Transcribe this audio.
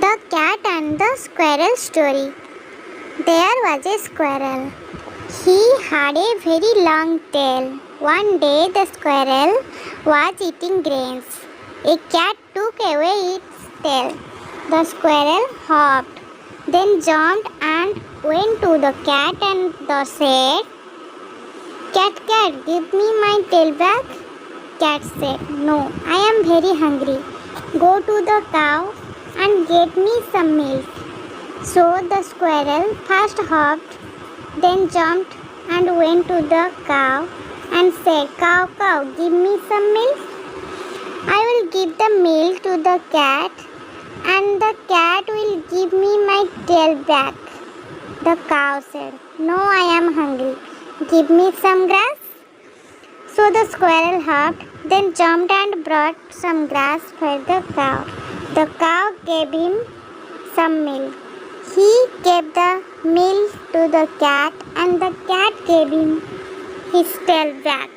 The Cat and the Squirrel Story. There was a squirrel. He had a very long tail. One day the squirrel was eating grains. A cat took away its tail. The squirrel hopped, then jumped and went to the cat and said, "Cat, cat, give me my tail back." Cat said, "No, I am very hungry. Go to the cow and get me some milk." So the squirrel first hopped, then jumped and went to the cow and said, "Cow, cow, give me some milk." "I will give the milk to the cat and the cat will give me my tail back." The cow said, "No, I am hungry. Give me some grass." So the squirrel hopped, then jumped and brought some grass for the cow. The cow gave him some milk. He gave the milk to the cat and the cat gave him his tail back.